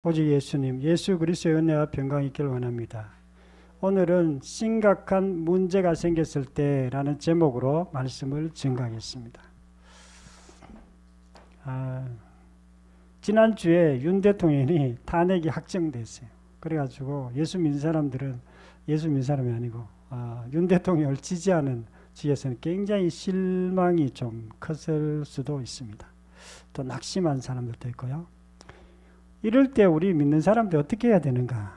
오직 예수님, 예수 그리스도의 은혜와 평강이 있기를 원합니다. 오늘은 심각한 문제가 생겼을 때라는 제목으로 말씀을 증거하겠습니다. 지난주에 윤 대통령이 탄핵이 확정됐어요. 그래가지고 예수 믿는 사람들은 예수 믿는 사람이 아니고 윤 대통령을 지지하는 지에서는 굉장히 실망이 좀 컸을 수도 있습니다. 또 낙심한 사람들도 있고요. 이럴 때 우리 믿는 사람들 어떻게 해야 되는가?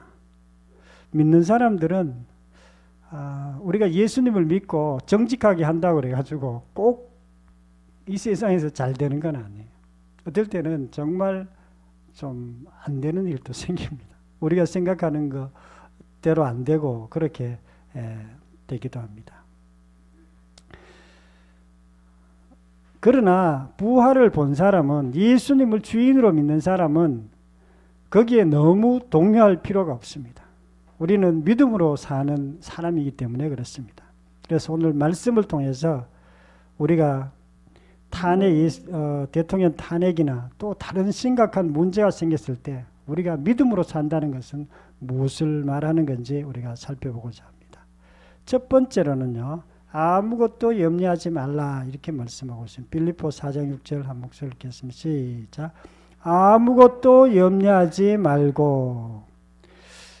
믿는 사람들은 우리가 예수님을 믿고 정직하게 한다고 그래가지고 꼭 이 세상에서 잘 되는 건 아니에요. 어떨 때는 정말 좀 안 되는 일도 생깁니다. 우리가 생각하는 것대로 안 되고 그렇게 되기도 합니다. 그러나 부활을 본 사람은, 예수님을 주인으로 믿는 사람은 거기에 너무 동요할 필요가 없습니다. 우리는 믿음으로 사는 사람이기 때문에 그렇습니다. 그래서 오늘 말씀을 통해서 우리가 대통령 탄핵이나 또 다른 심각한 문제가 생겼을 때 우리가 믿음으로 산다는 것은 무엇을 말하는 건지 우리가 살펴보고자 합니다. 첫 번째로는요, 아무것도 염려하지 말라 이렇게 말씀하고 있습니다. 빌립보 4장 6절 한 목소리 읽겠습니다. 시작. 아무것도 염려하지 말고.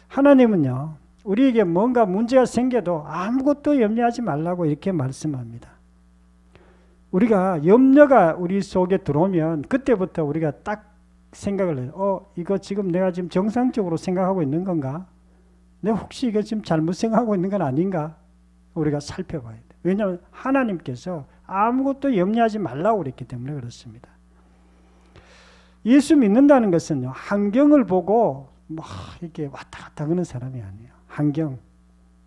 하나님은요, 우리에게 뭔가 문제가 생겨도 아무것도 염려하지 말라고 이렇게 말씀합니다. 우리가 염려가 우리 속에 들어오면 그때부터 우리가 딱 생각을 해요. 이거 지금 내가 지금 정상적으로 생각하고 있는 건가? 내가 혹시 이거 지금 잘못 생각하고 있는 건 아닌가? 우리가 살펴봐야 돼요. 왜냐하면 하나님께서 아무것도 염려하지 말라고 그랬기 때문에 그렇습니다. 예수 믿는다는 것은요, 환경을 보고 막 이렇게 왔다 갔다 하는 사람이 아니에요. 환경.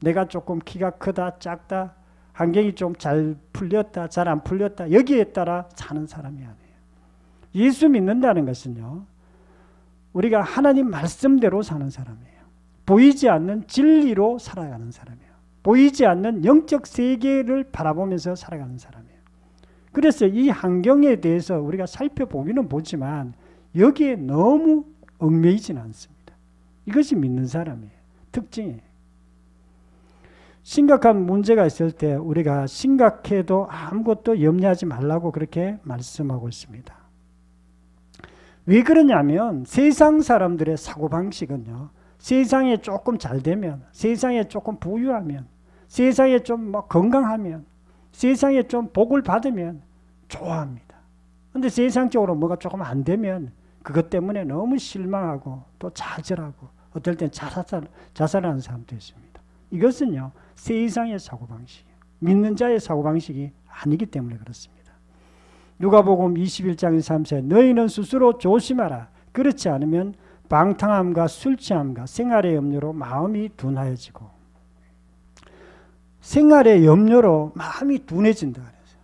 내가 조금 키가 크다, 작다, 환경이 좀 잘 풀렸다, 잘 안 풀렸다, 여기에 따라 사는 사람이 아니에요. 예수 믿는다는 것은요, 우리가 하나님 말씀대로 사는 사람이에요. 보이지 않는 진리로 살아가는 사람이에요. 보이지 않는 영적 세계를 바라보면서 살아가는 사람이에요. 그래서 이 환경에 대해서 우리가 살펴보기는 보지만 여기에 너무 얽매이지는 않습니다. 이것이 믿는 사람이에요. 특징이에요. 심각한 문제가 있을 때 우리가 심각해도 아무것도 염려하지 말라고 그렇게 말씀하고 있습니다. 왜 그러냐면 세상 사람들의 사고방식은요, 세상에 조금 잘 되면, 세상에 조금 부유하면, 세상에 좀 건강하면, 세상에 좀 복을 받으면 좋아합니다. 그런데 세상적으로 뭐가 조금 안 되면 그것 때문에 너무 실망하고 또 좌절하고 어떨 땐 자살하는 사람도 있습니다. 이것은요, 세상의 사고방식이에요. 믿는 자의 사고방식이 아니기 때문에 그렇습니다. 누가복음 21장 3절 너희는 스스로 조심하라. 그렇지 않으면 방탕함과 술취함과 생활의 염려로 마음이 둔하여지고. 생활의 염려로 마음이 둔해진다 그래서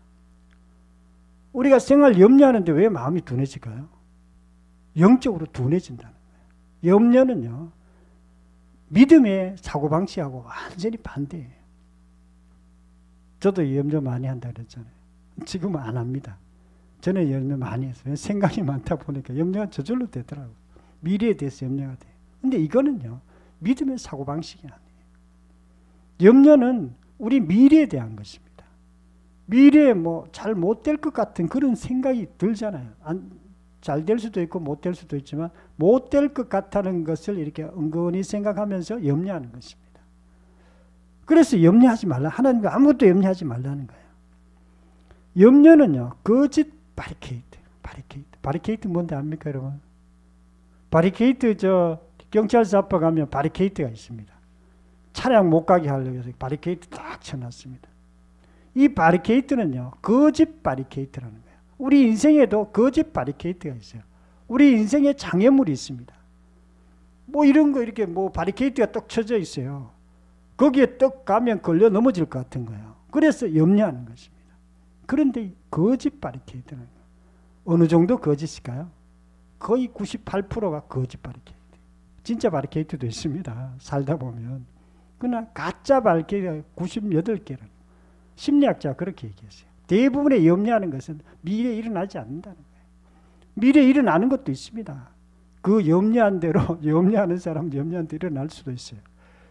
우리가 생활 염려하는데 왜 마음이 둔해질까요? 영적으로 둔해진다는 거예요. 염려는요, 믿음의 사고방식하고 완전히 반대예요. 저도 염려 많이 한다 그랬잖아요. 지금은 안 합니다. 저는 염려 많이 했어요. 생각이 많다 보니까 염려가 저절로 되더라고요. 미래에 대해서 염려가 돼요. 근데 이거는요, 믿음의 사고방식이 아니에요. 염려는 우리 미래에 대한 것입니다. 미래에 잘 못 될 것 같은 그런 생각이 들잖아요. 잘 될 수도 있고 못 될 수도 있지만 못 될 것 같다는 것을 이렇게 은근히 생각하면서 염려하는 것입니다. 그래서 염려하지 말라. 하나님과 아무것도 염려하지 말라는 거예요. 염려는요, 거짓 바리케이트. 바리케이트 뭔지 압니까, 여러분? 바리케이트 경찰서 앞에 가면 바리케이트가 있습니다. 차량 못 가게 하려고 해서 바리케이트 딱 쳐놨습니다. 이 바리케이트는요, 거짓 바리케이트라는 거예요. 우리 인생에도 거짓 바리케이트가 있어요. 우리 인생에 장애물이 있습니다. 이런 거 이렇게 바리케이트가 떡 쳐져 있어요. 거기에 떡 가면 걸려 넘어질 것 같은 거예요. 그래서 염려하는 것입니다. 그런데 거짓 바리케이트는 어느 정도 거짓일까요? 거의 98%가 거짓 바리케이트. 진짜 바리케이트도 있습니다. 살다 보면. 그러나 가짜 바리케이트가 98개라는 심리학자가 그렇게 얘기했어요. 대부분의 염려하는 것은 미래에 일어나지 않는다는 거예요. 미래에 일어나는 것도 있습니다. 그 염려한 대로 염려하는 사람은 염려한 대로 일어날 수도 있어요.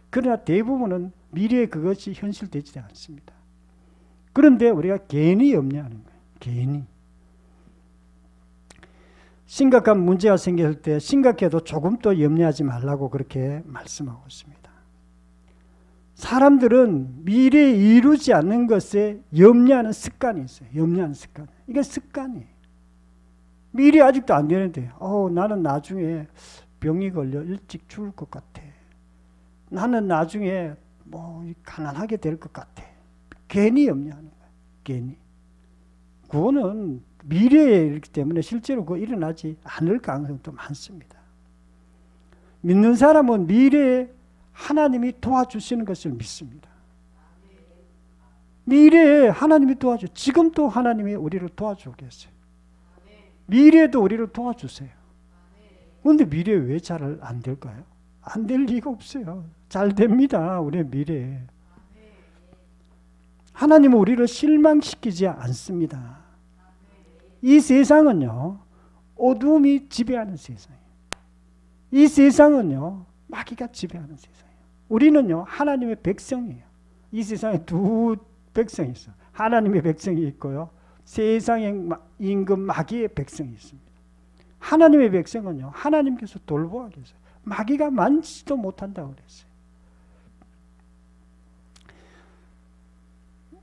그러나 대부분은 미래에 그것이 현실되지 않습니다. 그런데 우리가 괜히 염려하는 거예요. 괜히. 심각한 문제가 생겼을 때 심각해도 조금 더 염려하지 말라고 그렇게 말씀하고 있습니다. 사람들은 미래에 이루지 않는 것에 염려하는 습관이 있어요. 염려하는 습관. 이게 습관이에요. 미래 아직도 안 되는데 나는 나중에 병이 걸려 일찍 죽을 것 같아. 나는 나중에 가난하게 될 것 같아. 괜히 염려하는 거예요. 괜히. 그거는 미래에 있기 때문에 실제로 그거 일어나지 않을 가능성도 많습니다. 믿는 사람은 미래에 하나님이 도와주시는 것을 믿습니다. 미래에 하나님이 지금도 하나님이 우리를 도와주고 계세요. 미래에도 우리를 도와주세요. 그런데 미래에 왜 잘 안 될까요? 안 될 리가 없어요. 잘 됩니다. 우리의 미래에. 하나님은 우리를 실망시키지 않습니다. 이 세상은요, 어둠이 지배하는 세상이에요. 이 세상은요, 마귀가 지배하는 세상이에요. 우리는요, 하나님의 백성이에요. 이 세상에 두 백성이 있어요. 하나님의 백성이 있고요, 세상의 임금 마귀의 백성이 있습니다. 하나님의 백성은요, 하나님께서 돌보아 계세요. 마귀가 만지도 못한다고 그랬어요.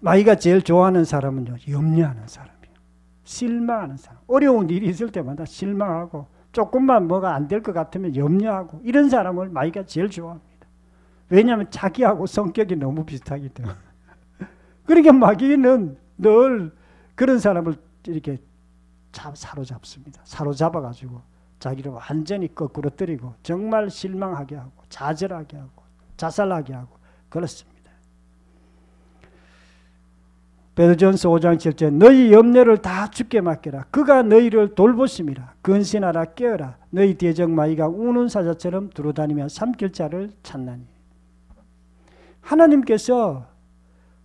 마귀가 제일 좋아하는 사람은요, 염려하는 사람이에요. 실망하는 사람. 어려운 일이 있을 때마다 실망하고 조금만 뭐가 안 될 것 같으면 염려하고 이런 사람을 마귀가 제일 좋아합니다. 왜냐하면 자기하고 성격이 너무 비슷하기 때문에. 그러니까 마귀는 늘 그런 사람을 이렇게 사로잡습니다. 사로잡아가지고 자기를 완전히 거꾸로 때리고 정말 실망하게 하고 좌절하게 하고 자살하게 하고 그렇습니다. 베드로전서 5장 7절 너희 염려를 다 주께 맡겨라. 그가 너희를 돌보심이라. 근신하라 깨어라. 너희 대적 마귀가 우는 사자처럼 두루다니며 삼킬 자를 찾나니. 하나님께서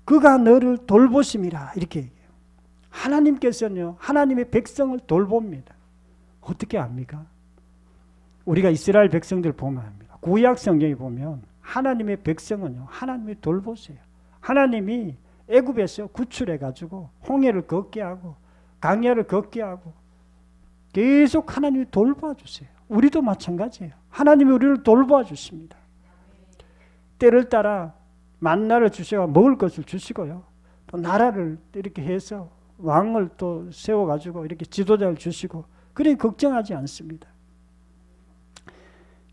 그가 너를 돌보심이라 이렇게 얘기해요. 하나님께서는요, 하나님의 백성을 돌봅니다. 어떻게 합니까? 우리가 이스라엘 백성들 보면 합니다. 구약 성경에 보면 하나님의 백성은요, 하나님이 돌보세요. 하나님이 애굽에서 구출해 가지고 홍해를 걷게 하고 강야를 걷게 하고 계속 하나님이 돌봐 주세요. 우리도 마찬가지예요. 하나님이 우리를 돌봐 주십니다. 때를 따라 만나를 주시고 먹을 것을 주시고요. 또 나라를 이렇게 해서 왕을 또 세워 가지고 이렇게 지도자를 주시고 그러니 걱정하지 않습니다.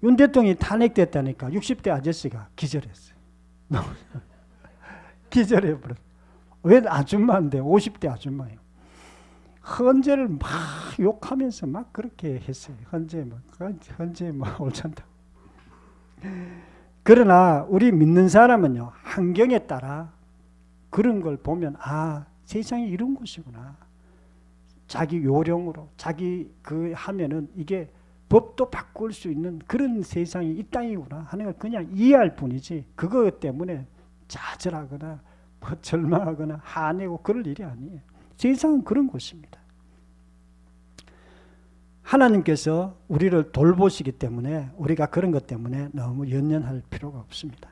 윤 대통령이 탄핵됐다니까 60대 아저씨가 기절했어요. 기절해버렸어요. 왜 아줌마인데 50대 아줌마예요. 헌재를 막 욕하면서 막 그렇게 했어요. 헌재 옳잖다. 그러나 우리 믿는 사람은요, 환경에 따라 그런 걸 보면 세상이 이런 곳이구나. 자기 요령으로 자기 하면은 이게 법도 바꿀 수 있는 그런 세상이 이 땅이구나 하는 걸 그냥 이해할 뿐이지 그것 때문에 좌절하거나 절망하거나 화내고 그럴 일이 아니에요. 세상은 그런 곳입니다. 하나님께서 우리를 돌보시기 때문에 우리가 그런 것 때문에 너무 연연할 필요가 없습니다.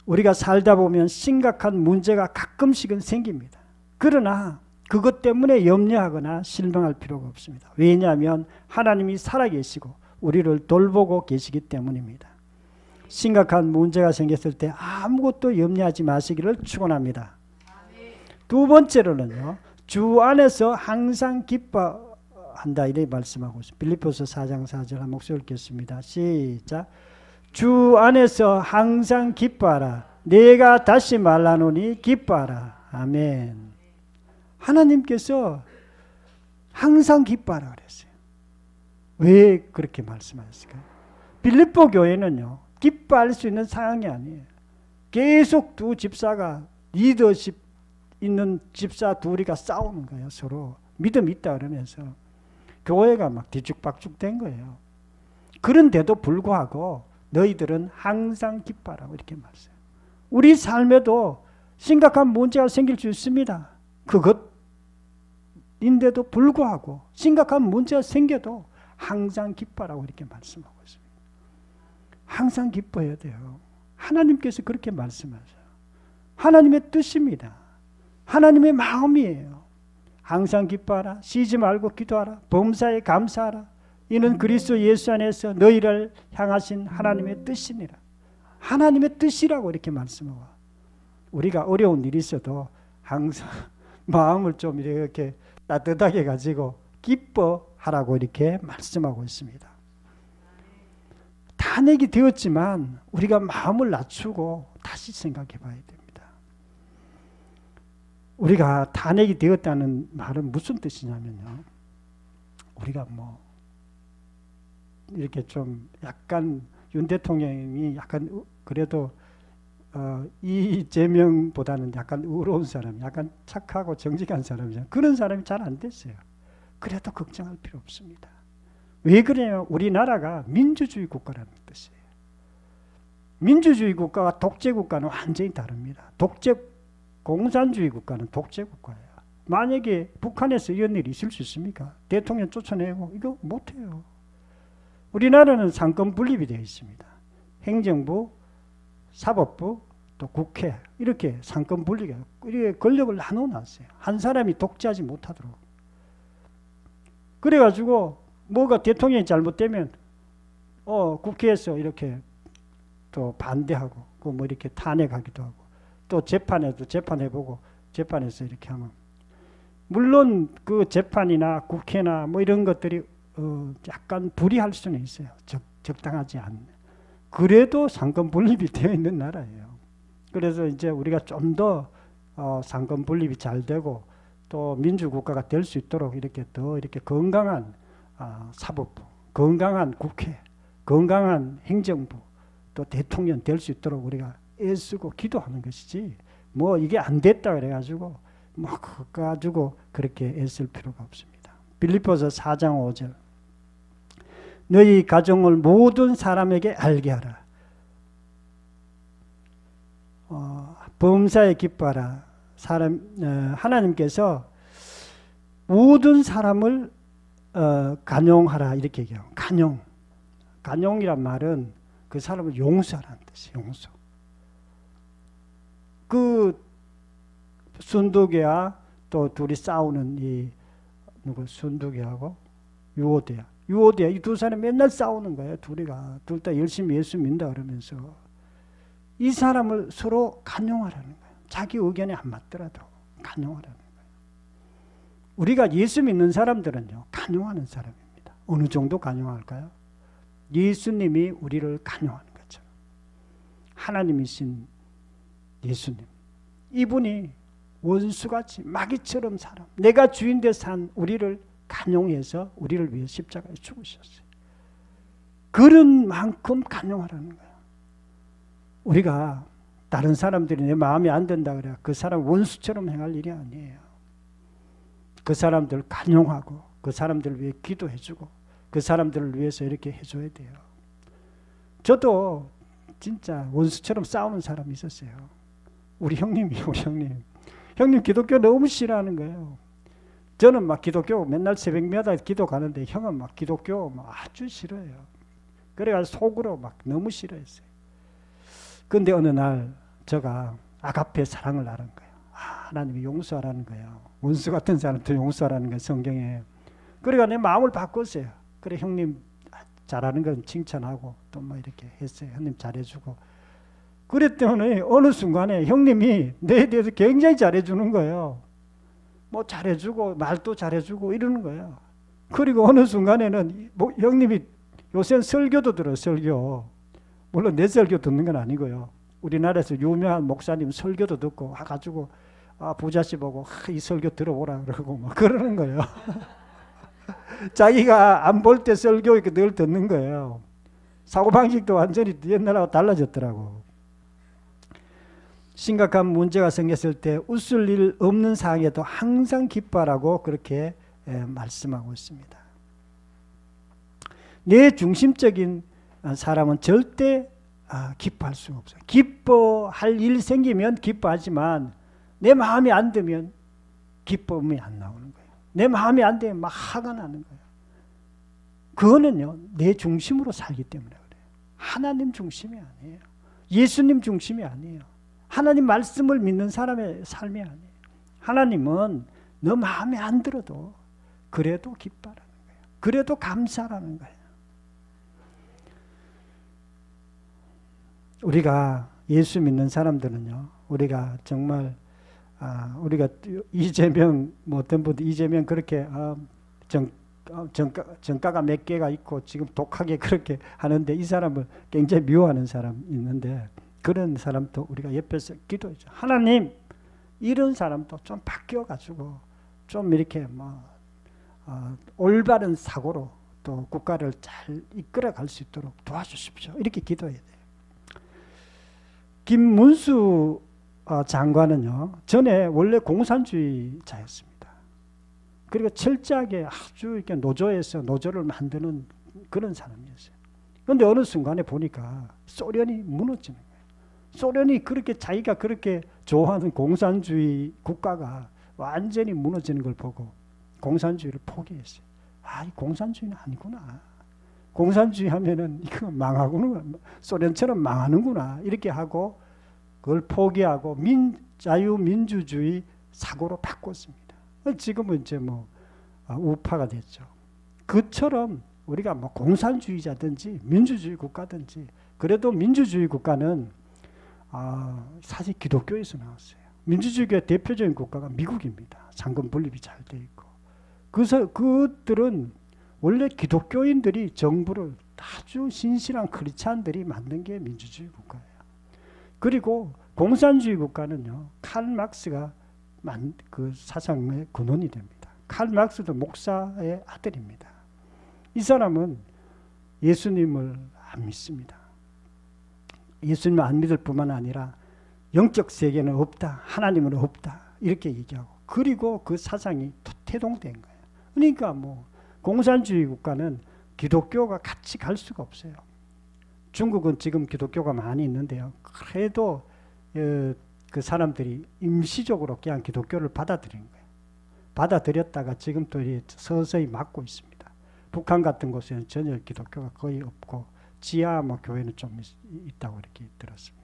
우리가 살다 보면 심각한 문제가 가끔씩은 생깁니다. 그러나 그것 때문에 염려하거나 실망할 필요가 없습니다. 왜냐하면 하나님이 살아계시고 우리를 돌보고 계시기 때문입니다. 심각한 문제가 생겼을 때 아무것도 염려하지 마시기를 축원합니다. 두 번째로는요, 주 안에서 항상 기뻐한다 이렇게 말씀하고 있습니다. 빌립보서 4장 4절 한 목소리 읽겠습니다. 시작. 주 안에서 항상 기뻐하라. 내가 다시 말하노니 기뻐하라. 아멘. 하나님께서 항상 기뻐하라 그랬어요. 왜 그렇게 말씀하셨을까요? 빌립보 교회는요, 기뻐할 수 있는 상황이 아니에요. 계속 두 집사가 리더십 있는 집사 둘이가 싸우는 거예요. 서로 믿음 있다 그러면서 교회가 막 뒤죽박죽 된 거예요. 그런데도 불구하고 너희들은 항상 기뻐하라고 이렇게 말했어요. 우리 삶에도 심각한 문제가 생길 수 있습니다. 그것인데도 불구하고 심각한 문제가 생겨도 항상 기뻐라고 이렇게 말씀하고 있습니다. 항상 기뻐해야 돼요. 하나님께서 그렇게 말씀하셔요. 하나님의 뜻입니다. 하나님의 마음이에요. 항상 기뻐하라. 쉬지 말고 기도하라. 범사에 감사하라. 이는 그리스도 예수 안에서 너희를 향하신 하나님의 뜻이니라. 하나님의 뜻이라고 이렇게 말씀하고, 우리가 어려운 일이 있어도 항상 마음을 좀 이렇게 따뜻하게 가지고 기뻐하라고 이렇게 말씀하고 있습니다. 탄핵이 되었지만 우리가 마음을 낮추고 다시 생각해 봐야 됩니다. 우리가 탄핵이 되었다는 말은 무슨 뜻이냐면요, 우리가 뭐 이렇게 좀 약간 윤 대통령이 약간 그래도 이재명보다는 약간 의로운 사람, 약간 착하고 정직한 사람이잖아요. 그런 사람이 잘 안 됐어요. 그래도 걱정할 필요 없습니다. 왜 그래요? 우리나라가 민주주의 국가라는 뜻이에요. 민주주의 국가와 독재 국가는 완전히 다릅니다. 공산주의 국가는 독재 국가예요. 만약에 북한에서 이런 일이 있을 수 있습니까? 대통령 쫓아내고 이거 못해요. 우리나라는 상권 분립이 되어 있습니다. 행정부, 사법부, 또 국회, 이렇게 상권 분리가, 이렇게 권력을 나눠 놨어요. 한 사람이 독재하지 못하도록. 그래가지고 뭐가 대통령이 잘못되면 국회에서 이렇게 또 반대하고 뭐 이렇게 탄핵하기도 하고, 또 재판에도 재판해보고 재판에서 이렇게 하면, 물론 그 재판이나 국회나 뭐 이런 것들이 약간 불이할 수는 있어요. 적당하지 않네. 그래도 상권 분립이 되어 있는 나라예요. 그래서 이제 우리가 좀 더 상권 분립이 잘 되고 또 민주국가가 될 수 있도록 이렇게 더 이렇게 건강한 사법부, 건강한 국회, 건강한 행정부, 또 대통령 될 수 있도록 우리가 애쓰고 기도하는 것이지, 뭐 이게 안 됐다 그래가지고 뭐 그거 가지고 그렇게 애쓸 필요가 없습니다. 빌립보서 4장 5절, 너희 가정을 모든 사람에게 알게 하라. 범사에 기뻐하라. 하나님께서 모든 사람을 간용하라 이렇게 얘기해요. 간용이란 말은 그 사람을 용서하라는 뜻이에요. 용서. 그 순두개와 또 둘이 싸우는 순두개하고 유오대야 이 두 사람이 맨날 싸우는 거예요. 둘 다 열심히 예수 믿는다 그러면서 이 사람을 서로 간용하라는 거예요. 자기 의견에 안 맞더라도 간용하라는 거예요. 우리가 예수 믿는 사람들은요, 간용하는 사람입니다. 어느 정도 간용할까요? 예수님이 우리를 간용하는 것처럼. 하나님이신 예수님, 이분이 원수같이 마귀처럼 사람, 내가 주인 돼 산 우리를 간용해서 우리를 위해 십자가에 죽으셨어요. 그런 만큼 간용하라는 거예요. 우리가 다른 사람들이 내 마음에 안 든다 그래 그 사람 원수처럼 행할 일이 아니에요. 그 사람들 간용하고 그 사람들을 위해 기도해주고 그 사람들을 위해서 이렇게 해줘야 돼요. 저도 진짜 원수처럼 싸우는 사람이 있었어요. 우리 형님이요, 우리 형님. 형님 기독교 너무 싫어하는 거예요. 저는 막 기독교 맨날 새벽마다 기도 가는데 형은 막 기독교 막 아주 싫어해요. 그래가지고 속으로 막 너무 싫어했어요. 근데 어느 날 제가 아가페 사랑을 알은 거예요. 하나님이 용서하라는 거예요. 원수 같은 사람도 용서하라는 거예요, 성경에. 그러니까 내 마음을 바꿨어요. 그래 형님 잘하는 건 칭찬하고 또 뭐 이렇게 했어요. 형님 잘해주고. 그랬더니 어느 순간에 형님이 내에 대해서 굉장히 잘해주는 거예요. 뭐 잘해주고 말도 잘해주고 이러는 거예요. 그리고 어느 순간에는 뭐 형님이 요새는 설교도 들어요. 설교. 물론 내 설교 듣는 건 아니고요. 우리나라에서 유명한 목사님 설교도 듣고 와가지고 부자씨 보고 이 설교 들어보라 그러고 막 그러는 거예요. 자기가 안 볼 때 설교 이렇게 늘 듣는 거예요. 사고방식도 완전히 옛날하고 달라졌더라고. 심각한 문제가 생겼을 때 웃을 일 없는 상황에도 항상 기뻐하라고 그렇게 말씀하고 있습니다. 내 중심적인 사람은 절대 기뻐할 수가 없어요. 기뻐할 일 생기면 기뻐하지만 내 마음이 안 들면 기쁨이 안 나오는 거예요. 내 마음이 안 되면 막 화가 나는 거예요. 그거는요, 내 중심으로 살기 때문에 그래요. 하나님 중심이 아니에요. 예수님 중심이 아니에요. 하나님 말씀을 믿는 사람의 삶이 아니에요. 하나님은 너 마음에 안 들어도 그래도 기뻐하라는 거예요. 그래도 감사하라는 거예요. 우리가 예수 믿는 사람들은요, 우리가 정말 우리가 이재명 어떤 분들 이재명 그렇게 정가가 몇 개가 있고 지금 독하게 그렇게 하는데 이 사람을 굉장히 미워하는 사람 있는데 그런 사람도 우리가 옆에서 기도해줘. 하나님 이런 사람도 좀 바뀌어가지고 좀 이렇게 올바른 사고로 또 국가를 잘 이끌어갈 수 있도록 도와주십시오. 이렇게 기도해야 돼요. 김문수 장관은요, 전에 원래 공산주의자였습니다. 그리고 철저하게 아주 이렇게 노조에서 노조를 만드는 그런 사람이었어요. 그런데 어느 순간에 보니까 소련이 무너지는 거예요. 소련이 그렇게 자기가 그렇게 좋아하는 공산주의 국가가 완전히 무너지는 걸 보고 공산주의를 포기했어요. 이 공산주의는 아니구나. 공산주의 하면은 이거 망하구나. 소련처럼 망하는구나. 이렇게 하고 그걸 포기하고 자유민주주의 사고로 바꿨습니다. 지금은 이제 우파가 됐죠. 그처럼 우리가 공산주의자든지 민주주의 국가든지 그래도 민주주의 국가는 사실 기독교에서 나왔어요. 민주주의의 대표적인 국가가 미국입니다. 상금 분립이 잘 돼 있고. 그래서 그들은 원래 기독교인들이 정부를 아주 신실한 크리스찬들이 만든 게 민주주의 국가예요. 그리고 공산주의 국가는요, 칼 막스가 그 사상의 근원이 됩니다. 칼 막스도 목사의 아들입니다. 이 사람은 예수님을 안 믿습니다. 예수님을 안 믿을 뿐만 아니라 영적 세계는 없다, 하나님은 없다 이렇게 얘기하고, 그리고 그 사상이 태동된 거예요. 그러니까 공산주의 국가는 기독교가 같이 갈 수가 없어요. 중국은 지금 기독교가 많이 있는데요. 그래도 그 사람들이 임시적으로 그냥 기독교를 받아들인 거예요. 받아들였다가 지금 또 서서히 막고 있습니다. 북한 같은 곳에는 전혀 기독교가 거의 없고 지하 교회는 좀 있다고 이렇게 들었습니다.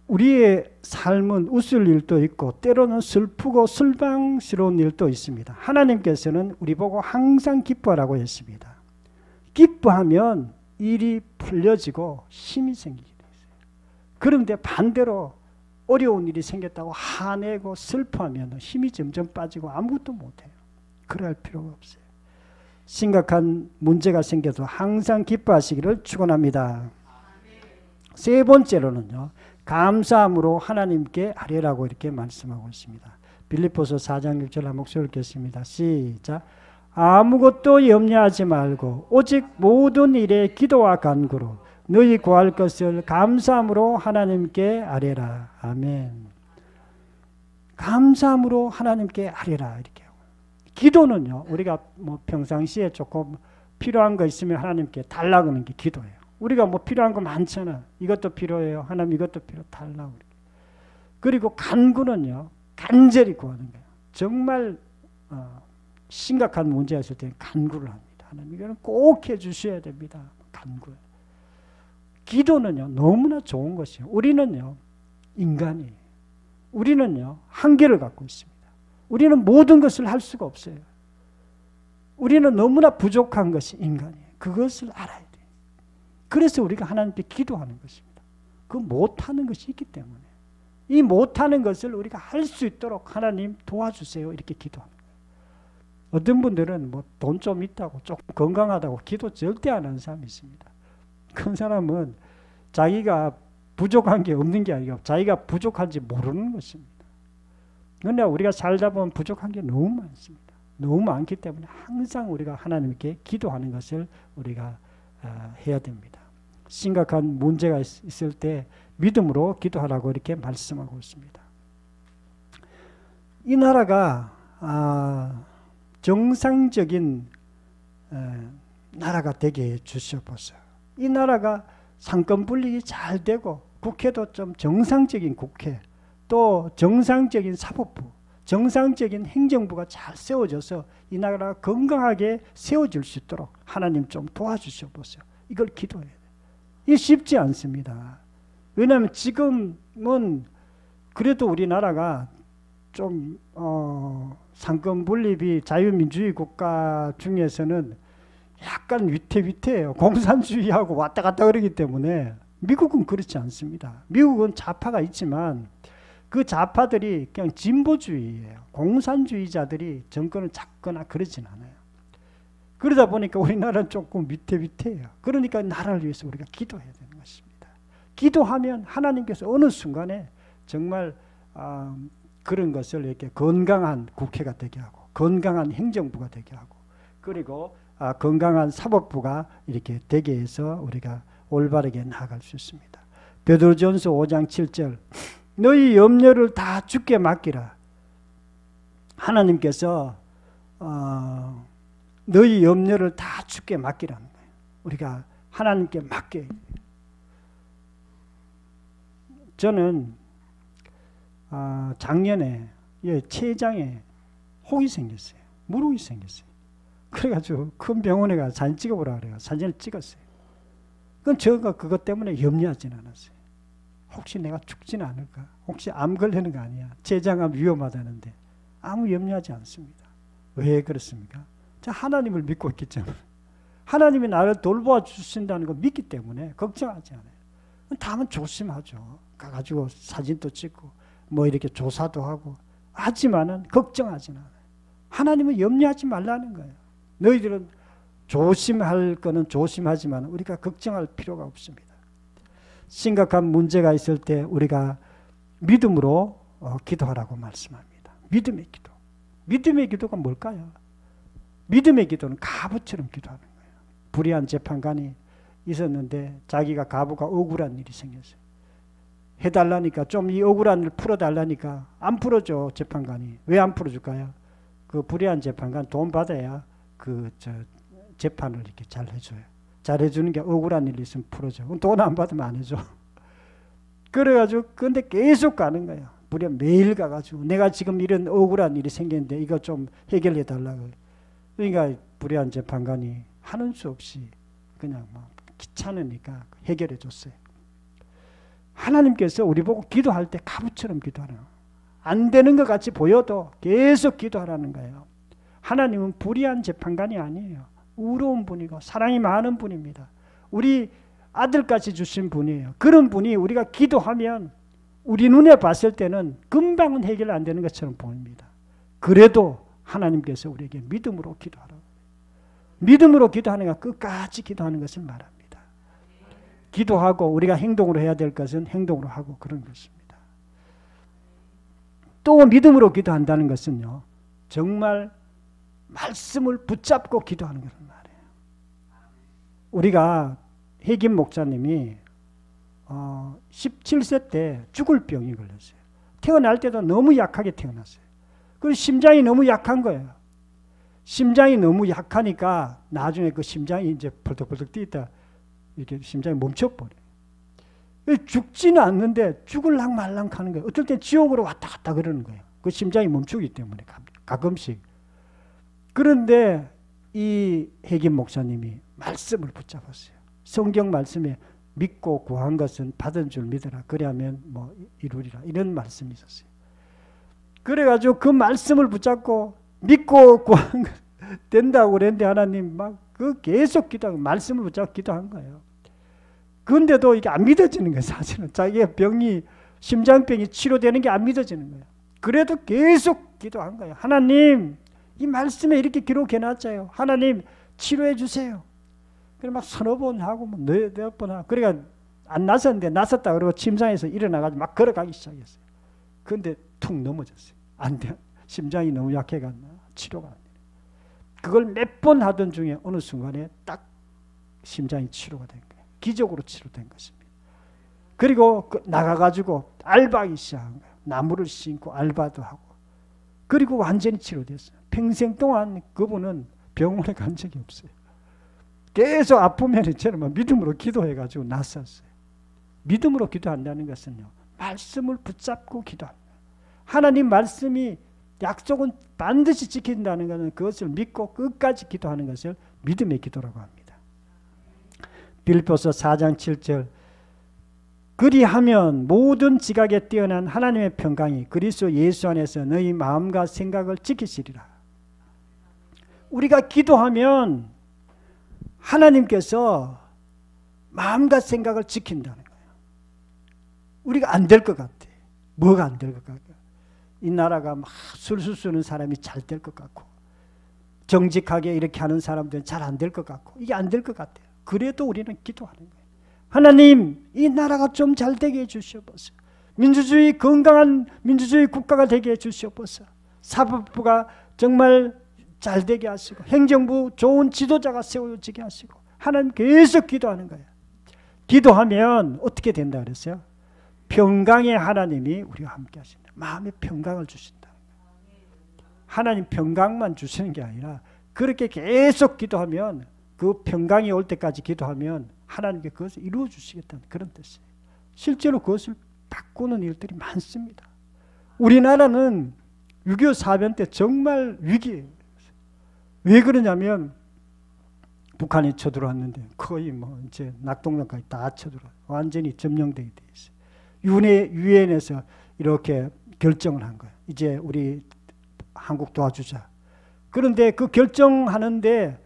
우리의 삶은 웃을 일도 있고 때로는 슬프고 실망스러운 일도 있습니다. 하나님께서는 우리 보고 항상 기뻐하라고 했습니다. 기뻐하면 일이 풀려지고 힘이 생기게 돼요. 그런데 반대로 어려운 일이 생겼다고 화내고 슬퍼하면 힘이 점점 빠지고 아무것도 못해요. 그럴 필요가 없어요. 심각한 문제가 생겨도 항상 기뻐하시기를 축원합니다. 세 번째로는요, 감사함으로 하나님께 아뢰라고 이렇게 말씀하고 있습니다. 빌립보서 4장 6절 한 목소리 읽겠습니다. 시작. 아무것도 염려하지 말고 오직 모든 일에 기도와 간구로 너희 구할 것을 감사함으로 하나님께 아뢰라. 아멘. 감사함으로 하나님께 아뢰라 이렇게 하고. 기도는요, 우리가 평상시에 조금 필요한 거 있으면 하나님께 달라고 하는 게 기도예요. 우리가 필요한 거 많잖아. 이것도 필요해요. 하나님 이것도 달라고. 그리고 간구는요, 간절히 구하는 거예요. 정말 심각한 문제가 있을 때 간구를 합니다. 하나님 이거는 꼭 해주셔야 됩니다. 간구. 기도는요, 너무나 좋은 것이에요. 우리는요, 인간이에요. 우리는요, 한계를 갖고 있습니다. 우리는 모든 것을 할 수가 없어요. 우리는 너무나 부족한 것이 인간이에요. 그것을 알아야 돼요. 그래서 우리가 하나님께 기도하는 것입니다. 그 못하는 것이 있기 때문에 이 못하는 것을 우리가 할 수 있도록 하나님 도와주세요 이렇게 기도하는 거예요. 어떤 분들은 돈 좀 있다고 조금 건강하다고 기도 절대 안 하는 사람이 있습니다. 그 사람은 자기가 부족한 게 없는 게 아니고 자기가 부족한지 모르는 것입니다. 그런데 우리가 살다 보면 부족한 게 너무 많습니다. 너무 많기 때문에 항상 우리가 하나님께 기도하는 것을 우리가 해야 됩니다. 심각한 문제가 있을 때 믿음으로 기도하라고 이렇게 말씀하고 있습니다. 이 나라가 정상적인 나라가 되게 해 주셔보세요. 이 나라가 상권 분립이 잘 되고 국회도 좀 정상적인 국회, 또 정상적인 사법부, 정상적인 행정부가 잘 세워져서 이 나라가 건강하게 세워질 수 있도록 하나님 좀 도와주셔 보세요. 이걸 기도해야 돼요. 이게 쉽지 않습니다. 왜냐하면 지금은 그래도 우리나라가 좀 상권 분립이 자유민주주의 국가 중에서는 약간 위태위태해요. 공산주의하고 왔다 갔다 그러기 때문에. 미국은 그렇지 않습니다. 미국은 좌파가 있지만 그 좌파들이 그냥 진보주의예요. 공산주의자들이 정권을 잡거나 그러진 않아요. 그러다 보니까 우리나라는 조금 위태위태해요. 그러니까 나라를 위해서 우리가 기도해야 되는 것입니다. 기도하면 하나님께서 어느 순간에 정말 그런 것을 이렇게 건강한 국회가 되게 하고 건강한 행정부가 되게 하고 그리고 건강한 사법부가 이렇게 되게 해서 우리가 올바르게 나아갈 수 있습니다. 베드로전서 5장 7절 너희 염려를 다 주께 맡기라. 하나님께서 너희 염려를 다 주께 맡기라는 거예요. 우리가 하나님께 맡겨야 돼요. 저는 작년에 췌장에 혹이 생겼어요. 물혹이 생겼어요. 그래가지고 큰 병원에 가서 사진 찍어보라 그래요. 사진을 찍었어요. 그럼 제가 그것 때문에 염려하진 않았어요. 혹시 내가 죽지는 않을까? 혹시 암 걸리는 거 아니야? 췌장암 위험하다는데 아무 염려하지 않습니다. 왜 그렇습니까? 저 하나님을 믿고 있기 때문에 하나님이 나를 돌보아 주신다는 걸 믿기 때문에 걱정하지 않아요. 다음은 조심하죠. 가가지고 사진도 찍고 뭐 이렇게 조사도 하고 하지만은 걱정하지 않아요. 하나님은 염려하지 말라는 거예요. 너희들은 조심할 거는 조심하지만 우리가 걱정할 필요가 없습니다. 심각한 문제가 있을 때 우리가 믿음으로 기도하라고 말씀합니다. 믿음의 기도. 믿음의 기도가 뭘까요? 믿음의 기도는 가부처럼 기도하는 거예요. 불의한 재판관이 있었는데 자기가 가부가 억울한 일이 생겼어요. 해달라니까 좀 이 억울한 일 풀어달라니까 안 풀어줘. 재판관이. 왜 안 풀어줄까요? 그 불의한 재판관 돈 받아야 재판을 이렇게 잘 해줘요. 잘 해주는 게 억울한 일이 있으면 풀어줘. 돈 안 받으면 안 해줘. 그래가지고 근데 계속 가는 거예요. 무려 매일 가가지고 내가 지금 이런 억울한 일이 생겼는데 이거 좀 해결해 달라고. 그러니까 불의한 재판관이 하는 수 없이 그냥 막 귀찮으니까 해결해 줬어요. 하나님께서 우리 보고 기도할 때 가부처럼 기도하는 거예요. 안 되는 것 같이 보여도 계속 기도하라는 거예요. 하나님은 불의한 재판관이 아니에요. 의로운 분이고 사랑이 많은 분입니다. 우리 아들까지 주신 분이에요. 그런 분이 우리가 기도하면 우리 눈에 봤을 때는 금방은 해결 안 되는 것처럼 보입니다. 그래도 하나님께서 우리에게 믿음으로 기도하라고. 믿음으로 기도하는 것 끝까지 기도하는 것을 말합니다. 기도하고 우리가 행동으로 해야 될 것은 행동으로 하고 그런 것입니다. 또 믿음으로 기도한다는 것은요. 정말 말씀을 붙잡고 기도하는 것을 말해요. 우리가 해김 목사님이 17세 때 죽을 병이 걸렸어요. 태어날 때도 너무 약하게 태어났어요. 그리고 심장이 너무 약한 거예요. 심장이 너무 약하니까 나중에 그 심장이 이제 벌떡벌떡 뛰다 이렇게 심장이 멈춰버려요. 죽지는 않는데 죽을랑 말랑 하는 거예요. 어떨 때 지옥으로 왔다 갔다 그러는 거예요. 그 심장이 멈추기 때문에 가끔씩. 그런데 이 해김 목사님이 말씀을 붙잡았어요. 성경 말씀에 믿고 구한 것은 받은 줄 믿어라. 그래야면 뭐 이루리라. 이런 말씀이 있었어요. 그래가지고 그 말씀을 붙잡고 믿고 구한 것 된다고 그랬는데 하나님 막 그 계속 기도하고 말씀을 붙잡고 기도한 거예요. 그런데도 이게 안 믿어지는 거예요. 사실은 자기의 병이 심장병이 치료되는 게 안 믿어지는 거예요. 그래도 계속 기도한 거예요. 하나님 이 말씀에 이렇게 기록해놨어요. 하나님 치료해 주세요. 그래 막 서너 번 하고 뭐 몇 번 하고 그러니까 안 나섰는데 나섰다 그러고 침상에서 일어나가지고 막 걸어가기 시작했어요. 그런데 툭 넘어졌어요. 안 돼. 심장이 너무 약해갔나 치료가 안 돼. 그걸 몇 번 하던 중에 어느 순간에 딱 심장이 치료가 된 거예요. 기적으로 치료된 것입니다. 그리고 나가가지고 알바하기 시작한 거예요. 나무를 심고 알바도 하고 그리고 완전히 치료됐어요. 평생 동안 그분은 병원에 간 적이 없어요. 계속 아프면 저는 믿음으로 기도해가지고 낫었어요. 믿음으로 기도한다는 것은요. 말씀을 붙잡고 기도합니다. 하나님 말씀이 약속은 반드시 지킨다는 것은 그것을 믿고 끝까지 기도하는 것을 믿음의 기도라고 합니다. 빌립보서 4장 7절 그리하면 모든 지각에 뛰어난 하나님의 평강이 그리스도 예수 안에서 너희 마음과 생각을 지키시리라. 우리가 기도하면 하나님께서 마음과 생각을 지킨다는 거예요. 우리가 안 될 것 같아. 뭐가 안 될 것 같아? 이 나라가 막 술술 쓰는 사람이 잘 될 것 같고 정직하게 이렇게 하는 사람들은 잘 안 될 것 같고 이게 안 될 것 같아요. 그래도 우리는 기도하는 거예요. 하나님, 이 나라가 좀 잘 되게 해주시옵소서. 민주주의, 건강한 민주주의 국가가 되게 해주시옵소서. 사법부가 정말 잘 되게 하시고 행정부 좋은 지도자가 세워지게 하시고 하나님 계속 기도하는 거예요. 기도하면 어떻게 된다 그랬어요? 평강의 하나님이 우리와 함께 하신다. 마음의 평강을 주신다. 하나님 평강만 주시는 게 아니라 그렇게 계속 기도하면 그 평강이 올 때까지 기도하면 하나님께 그것을 이루어 주시겠다는 그런 뜻이에요. 실제로 그것을 바꾸는 일들이 많습니다. 우리나라는 6.25 사변 때 정말 위기예요. 왜 그러냐면 북한이 쳐들어왔는데 거의 뭐 이제 낙동강까지 다 쳐들어 완전히 점령되게 돼 있어요. 유엔에서 이렇게 결정을 한 거예요. 이제 우리 한국 도와주자. 그런데 그 결정하는데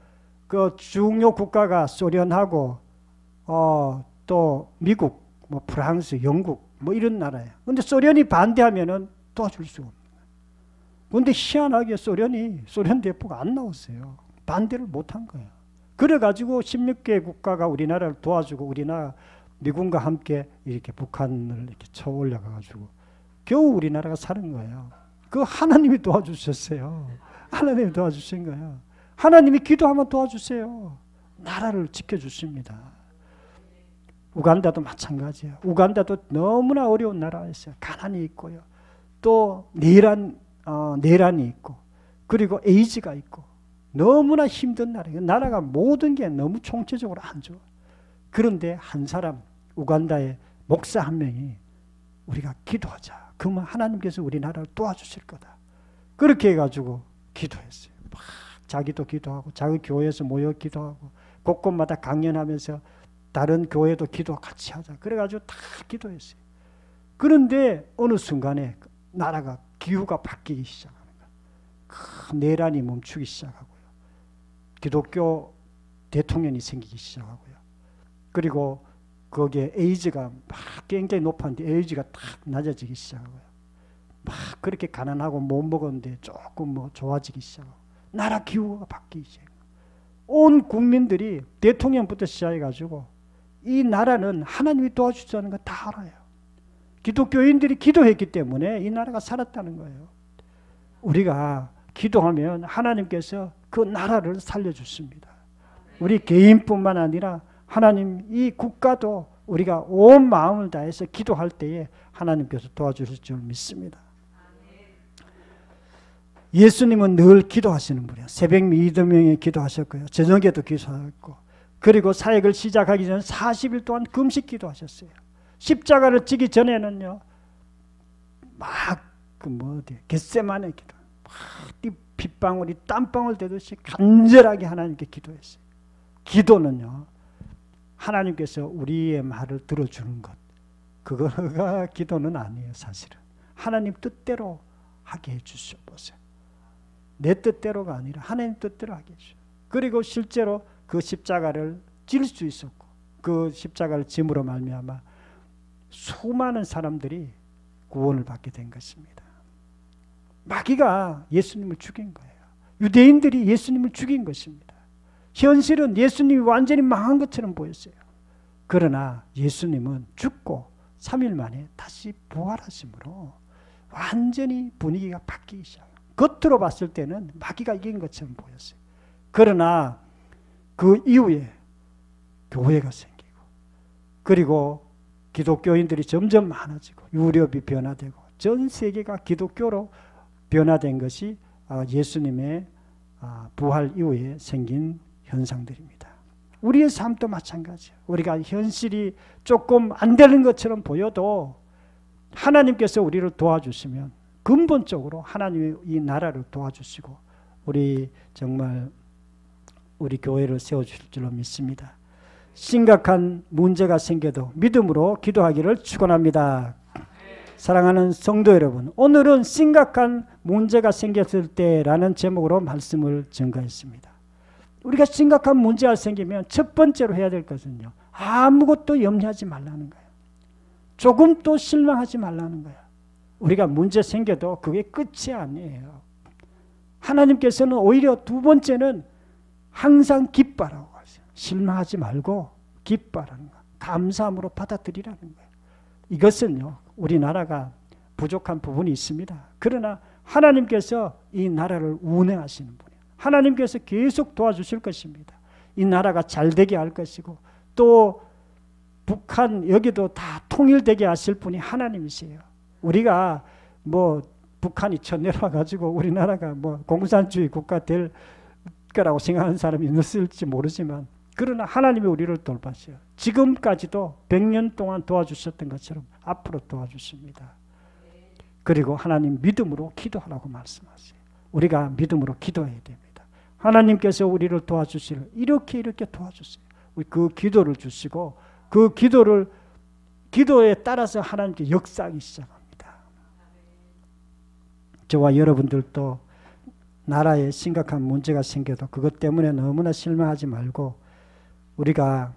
그 중요 국가가 소련하고 또 미국, 뭐 프랑스, 영국 뭐 이런 나라예요. 근데 소련이 반대하면은 도와줄 수가 없는 거예요. 그런데 희한하게 소련 대표가 안 나왔어요. 반대를 못한 거예요. 그래가지고 16개 국가가 우리나라를 도와주고 우리나라 미군과 함께 이렇게 북한을 이렇게 쳐 올려가지고 겨우 우리나라가 사는 거예요. 그 하나님이 도와주셨어요. 하나님이 도와주신 거예요. 하나님이 기도하면 도와주세요. 나라를 지켜주십니다. 우간다도 마찬가지예요. 우간다도 너무나 어려운 나라였어요. 가난이 있고요. 또 내란이 있고 그리고 에이즈가 있고 너무나 힘든 나라예요. 나라가 모든 게 너무 총체적으로 안 좋아. 그런데 한 사람 우간다의 목사 한 명이 우리가 기도하자. 그러면 하나님께서 우리나라를 도와주실 거다. 그렇게 해가지고 기도했어요. 막 자기도 기도하고 자기 교회에서 모여 기도하고 곳곳마다 강연하면서 다른 교회도 기도 같이 하자. 그래가지고 다 기도했어요. 그런데 어느 순간에 나라가 기후가 바뀌기 시작하는 거예요. 큰 내란이 멈추기 시작하고요. 기독교 대통령이 생기기 시작하고요. 그리고 거기에 에이즈가 막 굉장히 높았는데 에이즈가 딱 낮아지기 시작하고요. 막 그렇게 가난하고 못 먹었는데 조금 뭐 좋아지기 시작하고 나라 기후가 바뀌기 시작해요. 온 국민들이 대통령부터 시작해가지고 이 나라는 하나님이 도와주시는 거 다 알아요. 기독교인들이 기도했기 때문에 이 나라가 살았다는 거예요. 우리가 기도하면 하나님께서 그 나라를 살려주십니다. 우리 개인뿐만 아니라 하나님 이 국가도 우리가 온 마음을 다해서 기도할 때에 하나님께서 도와주실 줄 믿습니다. 예수님은 늘 기도하시는 분이에요. 새벽 미더명에 기도하셨고요. 저녁에도 기도하셨고 그리고 사역을 시작하기 전 40일 동안 금식 기도하셨어요. 십자가를 지기 전에는요. 막 겟세마네 기도. 막 빗방울이 땀방울 되듯이 간절하게 하나님께 기도했어요. 기도는요. 하나님께서 우리의 말을 들어주는 것. 그거가 기도는 아니에요. 사실은. 하나님 뜻대로 하게 해주시옵소서. 내 뜻대로가 아니라 하나님 뜻대로 하게 해주시오. 그리고 실제로 그 십자가를 질 수 있었고 그 십자가를 짐으로 말미암아 수많은 사람들이 구원을 받게 된 것입니다. 마귀가 예수님을 죽인 거예요. 유대인들이 예수님을 죽인 것입니다. 현실은 예수님이 완전히 망한 것처럼 보였어요. 그러나 예수님은 죽고 3일 만에 다시 부활하심으로 완전히 분위기가 바뀌기 시작해요. 겉으로 봤을 때는 마귀가 이긴 것처럼 보였어요. 그러나 그 이후에 교회가 생기고 그리고 기독교인들이 점점 많아지고 유럽이 변화되고 전 세계가 기독교로 변화된 것이 예수님의 부활 이후에 생긴 현상들입니다. 우리의 삶도 마찬가지예요. 우리가 현실이 조금 안 되는 것처럼 보여도 하나님께서 우리를 도와주시면 근본적으로 하나님이 이 나라를 도와주시고 우리 정말 우리 교회를 세워주실 줄로 믿습니다. 심각한 문제가 생겨도 믿음으로 기도하기를 축원합니다. 사랑하는 성도 여러분, 오늘은 심각한 문제가 생겼을 때라는 제목으로 말씀을 전가했습니다. 우리가 심각한 문제가 생기면 첫 번째로 해야 될 것은요, 아무것도 염려하지 말라는 거예요. 조금도 실망하지 말라는 거예요. 우리가 문제 생겨도 그게 끝이 아니에요. 하나님께서는 오히려 두 번째는 항상 기뻐하라고 하세요. 실망하지 말고 기뻐하라는 거예요. 감사함으로 받아들이라는 거예요. 이것은요, 우리나라가 부족한 부분이 있습니다. 그러나 하나님께서 이 나라를 운행하시는 분이에요. 하나님께서 계속 도와주실 것입니다. 이 나라가 잘되게 할 것이고 또 북한 여기도 다 통일되게 하실 분이 하나님이세요. 우리가 뭐 북한이 쳐내려와 가지고 우리나라가 뭐 공산주의 국가 될 거라고 생각하는 사람이 있을지 모르지만 그러나 하나님이 우리를 돌봐주세요. 지금까지도 100년 동안 도와주셨던 것처럼 앞으로 도와주십니다. 그리고 하나님 믿음으로 기도하라고 말씀하세요. 우리가 믿음으로 기도해야 됩니다. 하나님께서 우리를 도와주시를 이렇게 도와주세요. 그 기도를 주시고 그 기도에 따라서 하나님께 역사하기 시작합니다. 저와 여러분들도 나라에 심각한 문제가 생겨도 그것 때문에 너무나 실망하지 말고 우리가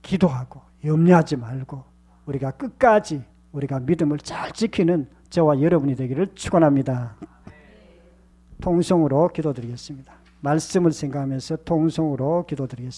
기도하고 염려하지 말고 우리가 끝까지 우리가 믿음을 잘 지키는 저와 여러분이 되기를 축원합니다. 통성으로 기도드리겠습니다. 말씀을 생각하면서 통성으로 기도드리겠습니다.